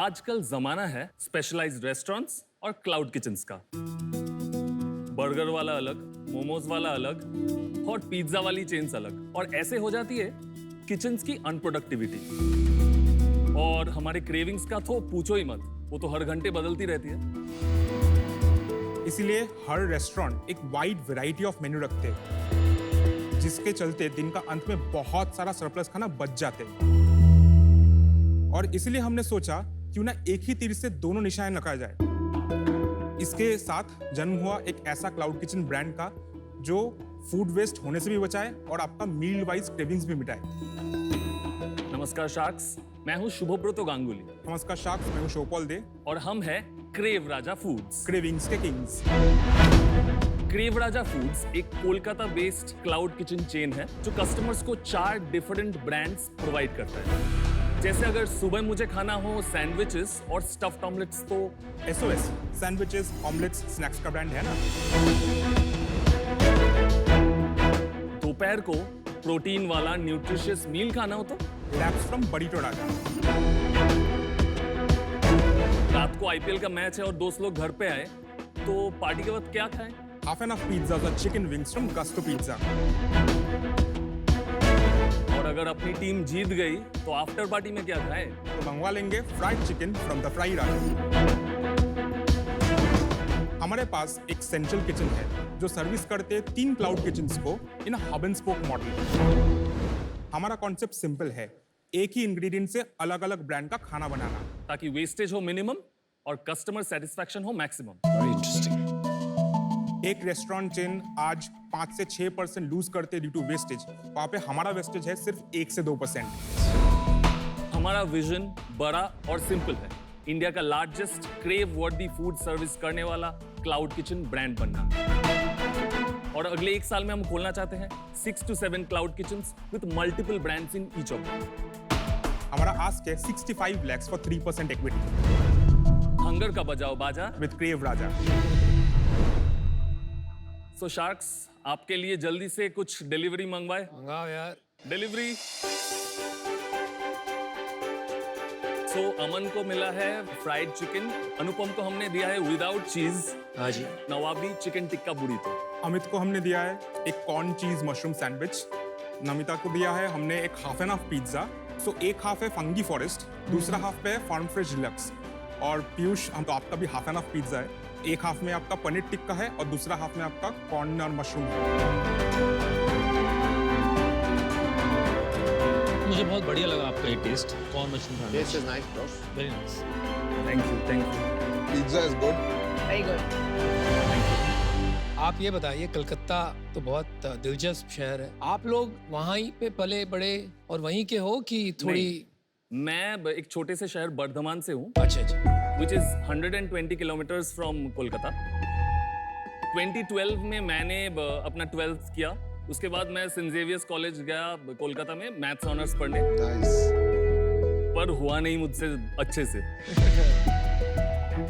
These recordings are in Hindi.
आजकल जमाना है स्पेशलाइज्ड रेस्टोरेंट्स और क्लाउड किचन्स का। बर्गर वाला अलग, मोमोज वाला अलग, हॉट पिज्जा वाली चेन्स अलग, और ऐसे हो जाती है किचन्स की अनप्रोडक्टिविटी। और हमारे क्रेविंग्स का तो पूछो ही मत, वो तो हर घंटे बदलती रहती है। इसीलिए हर रेस्टोरेंट एक वाइड वैरायटी ऑफ मेन्यू रखते हैं, जिसके चलते दिन का अंत में बहुत सारा सरप्लस खाना बच जाते हैं। और इसीलिए हमने सोचा क्यों ना एक ही तीर से दोनों निशाने लगाया जाए। इसके साथ जन्म हुआ एक ऐसा क्लाउड किचन ब्रांड का जो फूड वेस्ट होने से भी बचाए और आपका मील वाइज क्रेविंग्स भी मिटाए। नमस्कार शार्क्स, मैं हूँ शुभब्रतो गांगुली। नमस्कार शार्क्स, मैं हूँ शिवपाल दे और हम हैं क्रेव राजा फूड्स। क्रेविंग्स के किंग्स। क्रेव राजा फूड्स एक Kolkata based cloud kitchen chain है जो कस्टमर्स को 4 डिफरेंट ब्रांड्स प्रोवाइड करता है। जैसे अगर सुबह मुझे खाना हो सैंडविचेस और स्टफ्ड ऑमलेट्स तो SOS सैंडविचेस, ऑमलेट्स, स्नैक्स का ब्रांड है ना। दोपहर को प्रोटीन वाला न्यूट्रिशियस मील खाना हो तो लैब्स फ्रॉम बरीटो राजा। रात को IPL का मैच है और दोस्त लोग घर पे आए तो पार्टी के वक्त क्या खाएं? Half enough pizzas or chicken wings from Gusto Pizza. और अगर अपनी टीम जीत गई तो आफ्टर पार्टी में क्या खाएं? तो मंगवा लेंगे fried chicken from the Fry Raja. हमारे पास एक सेंट्रल किचन है जो सर्विस करते हैं 3 क्लाउड किचन्स को इन हब एंड स्पोक मॉडल। हमारा कॉन्सेप्ट सिंपल है, एक ही इंग्रेडिएंट से अलग अलग ब्रांड का खाना बनाना, ताकि वेस्टेज हो मिनिमम और कस्टमर सेटिस्फैक्शन हो मैक्सिमम। Very interesting. एक रेस्टोरेंट चेन आज 5 से 6% लूज करते ड्यू टू वेस्टेज, वहाँ पे हमारा वेस्टेज है सिर्फ 1 से 2%। हमारा विजन बड़ा और सिंपल है, इंडिया का लार्जेस्ट क्रेव वर्दी फूड सर्विस करने वाला क्लाउड किचन ब्रांड बनना। और अगले 1 साल में हम खोलना चाहते हैं 6 to 7 cloud kitchens with multiple brands in each of them. हमारा आस्क है 65 lakhs for 3% equity हंगर का बजाओ बाजा with crave Raja. So sharks, आपके लिए जल्दी से कुछ डिलीवरी मंगवाए। मंगाओ यार। डिलीवरी। सो अमन को मिला है फ्राइड चिकन, अनुपम को हमने दिया है विदाउट चीज हाँ जी। नवाबी चिकन टिक्का बुरीतो। अमित को हमने दिया है एक कॉर्न चीज मशरूम सैंडविच। नमिता को दिया है हमने एक हाफ एंड हाफ पिज्जा। सो एक हाफ है फंगी फॉरेस्ट, दूसरा हाफ पे फार्म फ्रेश डिलक्स। और पीयूष, हम तो आपका भी हाफ एंड हाफ पिज्जा है। एक हाफ में आपका पनीर टिक्का है और दूसरा हाफ में आपका कॉर्न और मशरूम है। मुझे बहुत बढ़िया लगा आपका ये टेस्ट, कॉर्न मशरूम खाना। Taste is nice, bro. Very nice. Thank you, thank you. Pizza is good. Very good. आप ये बताइए, कलकत्ता तो बहुत दिलचस्प शहर है, आप लोग वहाँ ही पे पले बड़े और वहीं के हो कि थोड़ी? मैं एक छोटे से शहर बर्धमान से हूँ, अच्छा अच्छा। which is 120 kilometers from Kolkata. 2012 में मैंने अपना 12th किया, उसके बाद मैं सेंट जेवियर्स कॉलेज गया कोलकाता में मैथ्स ऑनर्स पढ़ने, Nice. पर हुआ नहीं मुझसे अच्छे से।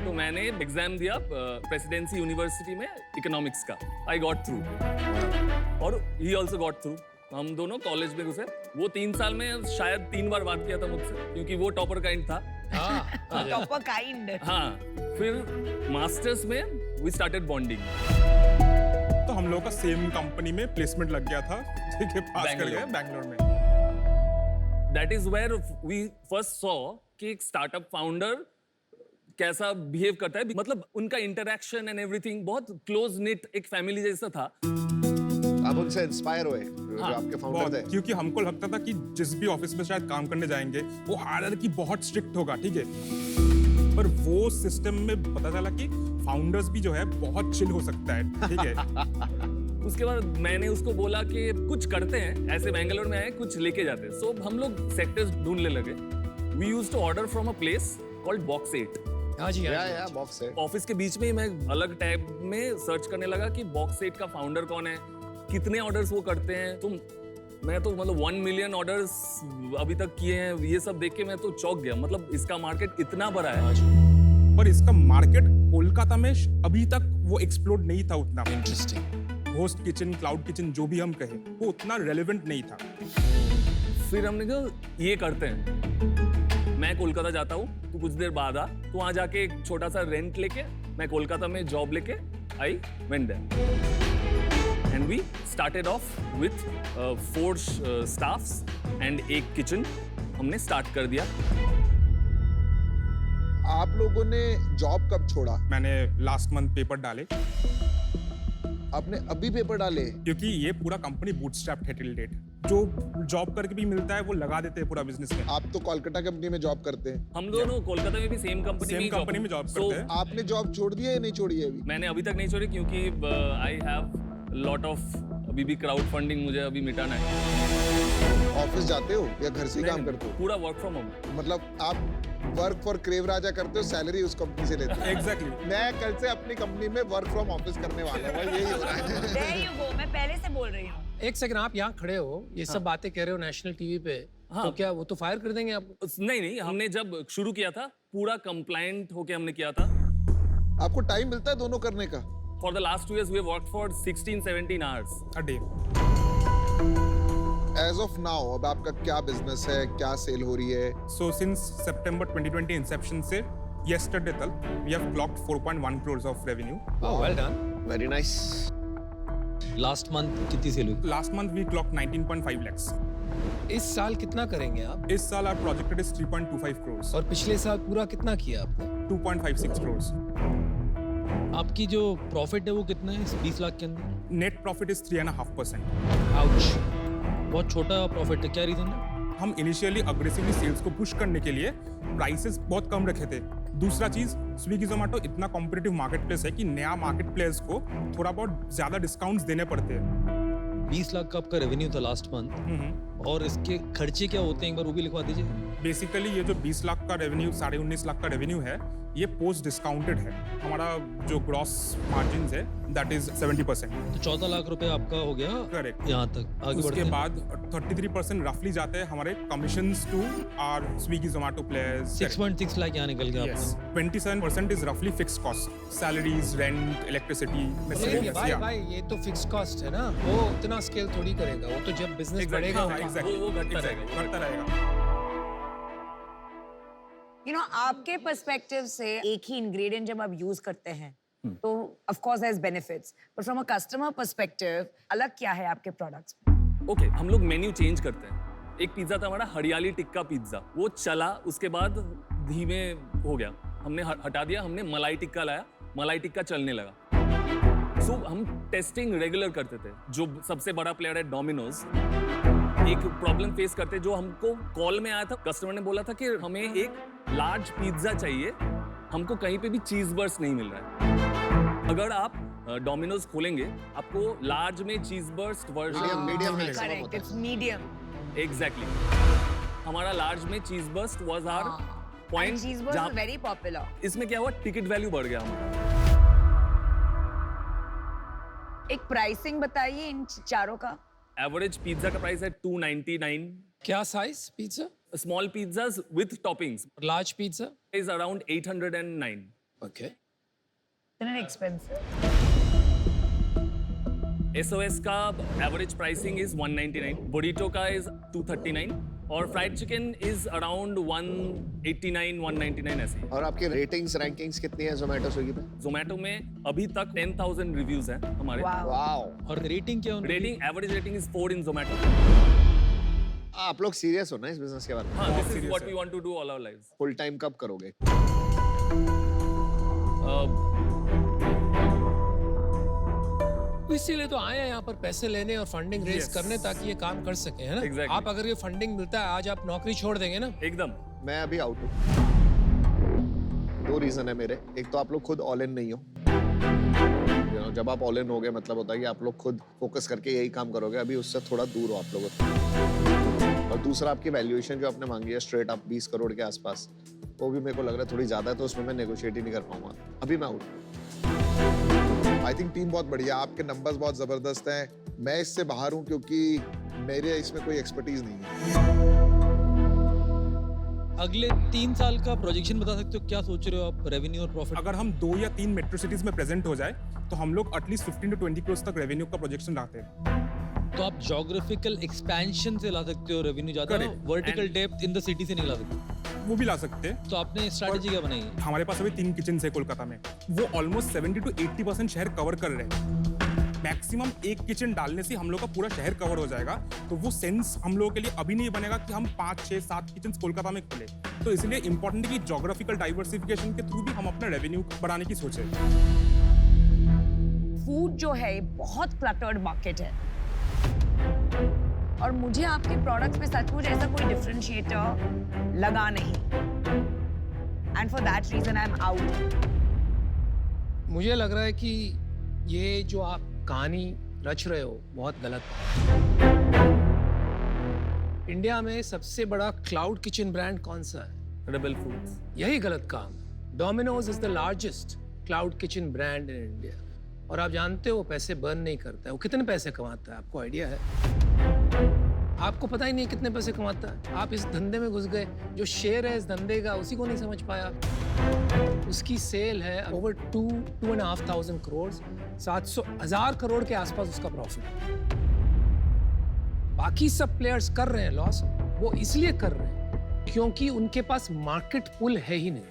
तो मैंने एग्जाम दिया प्रेसिडेंसी यूनिवर्सिटी में इकोनॉमिक्स का। आई गॉट थ्रू और ही ऑल्सो गॉट थ्रू। हम दोनों कॉलेज में घुसे। वो 3 साल में शायद 3 बार बात किया था मुझसे, क्योंकि वो टॉपर काइंड था। Proper kind. हाँ, फिर मास्टर्स में वी स्टार्टेड बॉन्डिंग। तो हम लोग का सेम कंपनी में प्लेसमेंट लग गया था, ठीक है, पास कर गए बैंगलोर में। That is where we first saw कि एक स्टार्टअप फाउंडर कैसा बिहेव करता है, मतलब उनका इंटरेक्शन एंड एवरीथिंग बहुत क्लोज निट एक फैमिली जैसा था। आप उनसे इंस्पायर हुए जो आपके फाउंडर थे? क्योंकि हमको लगता था कि जिस भी ऑफिस में शायद काम करने जाएंगे वो हायरार्की बहुत स्ट्रिक्ट होगा, ठीक है, पर वो सिस्टम में पता चला कि फाउंडर्स भी जो है बहुत चिल हो सकता है, ठीक है। उसके बाद मैंने उसको बोला कि कुछ करते हैं, ऐसे बेंगलोर में आए, कुछ लेके जाते हैं। सो हम लोग सेक्टर्स ढूंढने लगे। We used to order from a place called box 8। हाँ जी, या बॉक्स है। ऑफिस के बीच में ही मैं अलग टैब में सर्च करने लगा कि बॉक्स 8 का फाउंडर कौन है, कितने ऑर्डर्स वो करते हैं। तो मैं तो मतलब 1 मिलियन ऑर्डर्स अभी तक किए हैं, ये सब देख के मैं तो चौंक गया। मतलब इसका मार्केट इतना बड़ा है। हाँ जी। पर इसका मार्केट कोलकाता में अभी तक वो एक्सप्लोर नहीं था उतना। Interesting. Host kitchen, cloud kitchen जो भी हम कहें, वो उतना रेलेवेंट नहीं था। फिर हमने कहा ये करते हैं। मैं कोलकाता जाता हूँ, तू कुछ देर बाद आ, तू वहाँ जाके एक छोटा सा रेंट लेके मैं कोलकाता में जॉब लेके I went there and we started off with 4 staffs and एक किचन हमने स्टार्ट कर दिया। आप लोगों ने जॉब कब छोड़ा? मैंने लास्ट मंथ पेपर डाले आपने अभी पेपर डाले? क्योंकि ये पूरा कंपनी बूटस्ट्रैप्ड है टिल डेट। जो जॉब करके भी मिलता है वो लगा देते हैं पूरा बिजनेस में। आप तो कोलकाता कंपनी में जॉब करते हैं। हम दोनों कोलकाता में भी सेम कंपनी में जॉब करते हैं। आपने जॉब छोड़ दी है या नहीं छोड़ी है अभी? मैंने अभी तक नहीं छोड़ी क्योंकि आई हैव लॉट ऑफ अभी भी क्राउड फंडिंग मुझे अभी मिटाना है। ऑफिस जाते हो या घर से ही काम करते हो? पूरा वर्क फ्रॉम होम। मतलब आप वर्क फॉर क्रेव राजा करते हो, सैलरी उस कंपनी से लेते हो? एग्जैक्टली। मैं कल से अपनी कंपनी में वर्क फ्रॉम ऑफिस करने वाला हूँ, यही हो रहा है। There you go, मैं पहले से बोल रही हूँ। एक सेकंड, आप यहाँ खड़े हो, ये सब बातें कह रहे हो नेशनल टीवी पे, हाँ। तो क्या वो तो फायर कर देंगे आपको? नहीं, हमने जब शुरू किया था पूरा कंप्लायंट होके हमने किया था। आपको टाइम मिलता है दोनों करने का? For the last 2 years, we have worked for 16-17 hours a day. As of now अब आपका क्या बिजनेस है, क्या सेल हो रही है? So since September 2020 inception से yesterday तक we have clocked 4.1 crores of revenue. Oh, well done. Very nice. Last month कितनी सेल हुई? Last month we clocked 19.5 lakhs. इस साल कितना करेंगे आप? इस साल our projected is 3.25 crores. और पिछले साल पूरा कितना किया आपने? 2.56 crores. आपकी जो प्रॉफिट है वो कितना है इस 20 लाख के अंदर? Net profit is 3.5%. आउच, बहुत छोटा प्रॉफिट है, क्या रीजन है? हम इनिशियली अग्रेसिवली सेल्स को पुश करने के लिए प्राइसेस बहुत कम रखे थे। दूसरा चीज, स्विगी जोमेटो इतना कॉम्पिटिटिव मार्केट प्लेस है कि नया मार्केट प्लेस को थोड़ा बहुत ज्यादा डिस्काउंट्स देने पड़ते हैं। 20 लाख का आपका रेवेन्यू था लास्ट मंथ, और इसके खर्चे क्या होते हैं एक बार वो भी लिखवा दीजिए। बेसिकली ये जो 20 लाख का रेवेन्यू, 19.5 लाख का रेवेन्यू है, ये पोस्ट डिस्काउंटेड है। हमारा जो ग्रॉस मार्जिन है दैट इज 70%। तो 14 लाख रुपए आपका हो गया करेक्ट। यहाँ तक। आगे बढ़ते उसके हैं। बाद 33% रफली जाते हैं हमारे commissions to our Swiggy Zomato players. 6.6 lakh यहाँ निकल गया Yes, आपका। 27% is roughly fixed cost, salaries, rent, electricity, नहीं, miscellaneous. भाई Yeah. भाई ये तो फिक्स कॉस्ट है ना, वो उतना स्केल थोड़ी करेगा, वो तो जब बिजनेस Exactly, बढ़ेगा हाँ, Exactly. वो घटता Exactly. रहेगा। घटता रहेगा। You know, आपके पर्सपेक्टिव से एक ही इंग्रेडिएंट जब आप यूज करते हैं तो of course there is benefits, but from a customer perspective अलग क्या है आपके प्रोडक्ट्स? ओके, हम लोग मेन्यू चेंज करते हैं। एक पिज्जा था हमारा हरियाली टिक्का पिज्जा, वो चला, उसके बाद धीमे हो गया, हमने हटा दिया, हमने मलाई टिक्का लाया, मलाई टिक्का चलने लगा। सो हम टेस्टिंग रेगुलर करते थे। जो सबसे बड़ा प्लेयर है डोमिनोज, एक प्रॉब्लम फेस करते जो हमको कॉल में आया था, कस्टमर ने बोला था कि हमें एक लार्ज पिज्जा चाहिए, हमको कहीं पे भी चीज बर्स्ट नहीं मिल रहा है। अगर आप डोमिनोज खोलेंगे आपको लार्ज में चीज बर्स्ट वर्जन मीडियम में करेक्ट, इट्स मीडियम। एग्जैक्टली। हमारा लार्ज में cheese burst was our point. Cheese burst is very popular. इसमें क्या हुआ, टिकट वैल्यू बढ़ गया हमारा। एक प्राइसिंग बताइए इन चारों का। एवरेज पिज्जा का प्राइस है 299। क्या size pizza? Small pizzas with toppings large pizza? Is around 809। Okay. इतना एक्सपेंसिव? एसओएस का एवरेज प्राइसिंग इज 199, बुरीटो का इज 239 और फ्राइड चिकन इज अराउंड 189 199 ऐसे। और आपके रेटिंग्स रैंकिंग्स कितनी है जोमेटो स्विगी पे? जोमेटो में अभी तक 10,000 रिव्यूज हैं हमारे। वाओ। वाओ, और रेटिंग क्या उनकी? रेटिंग, एवरेज रेटिंग इज 4 इन जोमेटो। आप लोग सीरियस हो ना इस बिजनेस के बारे में? हाँ, दिस इज serious व्हाट है। We want to do all our lives. Full time कब करोगे? इसीलिए तो आए हैं यहाँ पर पैसे लेने और फंडिंग रेज Yes. करने, ताकि ये काम कर सके, है ना? Exactly. आप अगर ये फंडिंग मिलता है आज आप नौकरी छोड़ देंगे ना? एकदम। मैं अभी आउट हूँ। 2 रीजन है मेरे। एक तो आप लोग खुद ऑल इन नहीं हो। जब आप ऑल इन हो गए मतलब होता है कि आप लोग खुद फोकस करके यही काम करोगे। अभी उससे थोड़ा दूर हो आप लोग। और दूसरा, आपकी वैल्यूएशन जो आपने मांगी है स्ट्रेट आप 20 करोड़ के आसपास, वो भी मेरे को लग रहा है थोड़ी ज्यादा है, तो उसमें मैं नेगोशिएट ही नहीं कर पाऊंगा। अभी मैं आउट। आई थिंक टीम बहुत बढ़िया, आपके नंबर्स बहुत जबरदस्त हैं। मैं इससे बाहर हूँ क्योंकि मेरे इसमें कोई एक्सपर्टीज नहीं है। अगले 3 साल का प्रोजेक्शन बता सकते हो? क्या सोच रहे हो आप रेवेन्यू और प्रॉफिट? अगर हम 2 या 3 मेट्रो सिटीज में प्रेजेंट हो जाए तो हम लोग एटलीस्ट 15 to 20 करोड़ तक रेवेन्यू का प्रोजेक्शन लाते हैं। तो आप ज्योग्राफिकल एक्सपेंशन से ला सकते हो रेवेन्यू ज्यादा, Correct. Vertical And- depth in the city से नहीं ला सकते। वो भी ला सकते हैं। तो आपने स्ट्रैटेजी क्या बनाई है? हमारे पास अभी 3 किचन है कोलकाता में, वो ऑलमोस्ट 70 to 80% शहर कवर कर रहे हैं। मैक्सिमम एक किचन डालने से हम लोग का पूरा शहर कवर हो जाएगा, तो वो सेंस हम लोगों के लिए अभी नहीं बनेगा कि हम 5, 6, 7 किचन कोलकाता में खोले। तो इसलिए इंपॉर्टेंट है कि जोग्राफिकल डाइवर्सिफिकेशन के थ्रू भी हम अपना रेवेन्यू बढ़ाने की सोचे। फूड जो है बहुत क्लटर्ड मार्केट है और मुझे आपके प्रोडक्ट्स में सचमुच ऐसा कोई डिफरेंशिएटर लगा नहीं, and for that reason I am out. मुझे लग रहा है कि ये जो आप कहानी रच रहे हो बहुत गलत है। इंडिया में सबसे बड़ा क्लाउड किचन ब्रांड कौन सा है? Rebel foods. यही गलत काम। Domino's is the largest cloud kitchen brand in India, और आप जानते हो पैसे बर्न नहीं करता है। वो कितने पैसे कमाता है आपको आइडिया है? आपको पता ही नहीं कितने पैसे कमाता है। आप इस धंधे में घुस गए, जो शेयर है इस धंधे का उसी को नहीं समझ पाया। उसकी सेल है ओवर 2,500 करोड़, 700,000 करोड़ के आसपास उसका प्रॉफिट है। बाकी सब प्लेयर्स कर रहे हैं लॉस, वो इसलिए कर रहे हैं क्योंकि उनके पास मार्केट पुल है ही नहीं।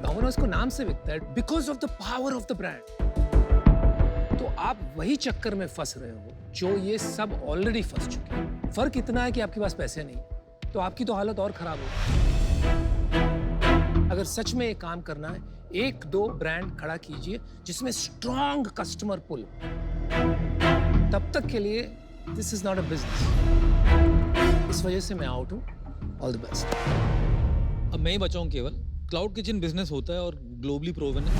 डोमिनोज को नाम से बिकता है because of the power of the brand. तो आप वही चक्कर में फंस रहे हो जो ये सब ऑलरेडी फंस चुके हैं। फर्क इतना है कि आपके पास पैसे नहीं, तो आपकी तो हालत और खराब हो। अगर सच में ये काम करना है, 1-2 ब्रांड खड़ा कीजिए जिसमें स्ट्रॉन्ग कस्टमर पुल। तब तक के लिए this is not a business. इस वजह से मैं आउट हूं। All the best. अब मैं ही बचाऊं केवल। क्लाउड किचन बिजनेस होता है और ग्लोबली प्रूवन है।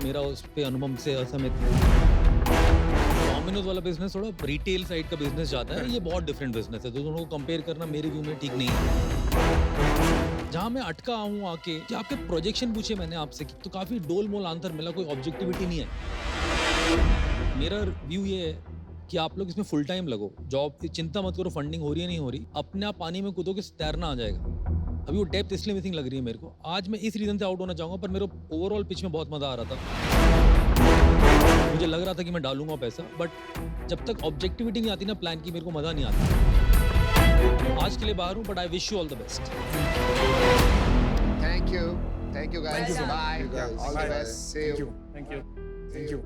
मेरा उस पे अनुभव से असहमत है। डोमिनोज वाला बिजनेस थोड़ा रिटेल साइड का बिजनेस जाता है, ये बहुत डिफरेंट बिजनेस है, तो दोनों को कंपेयर करना मेरे व्यू में ठीक नहीं है। जहाँ मैं अटका हूँ आके कि आपके प्रोजेक्शन पूछे मैंने आपसे तो काफी डोल मोल आंसर मिला, कोई ऑब्जेक्टिविटी नहीं है। मेरा व्यू ये है कि आप लोग इसमें फुल टाइम लगो, जॉब की चिंता मत करो, फंडिंग हो रही है नहीं हो रही, अपने आप पानी में कूदोगे तैरना आ जाएगा। अभी वो डेप्थ इसलिए मिसिंग लग रही है मेरे को। आज मैं इस रीजन से आउट होना चाहूंगा, पर मेरे ओवरऑल पिच में बहुत मजा आ रहा था। मुझे लग रहा था कि मैं डालूंगा पैसा, बट जब तक ऑब्जेक्टिविटी नहीं आती ना प्लान की, मेरे को मजा नहीं आता। आज के लिए बाहर हूँ, but I wish you all the best. Thank you guys, bye, all the best, see you. Thank you.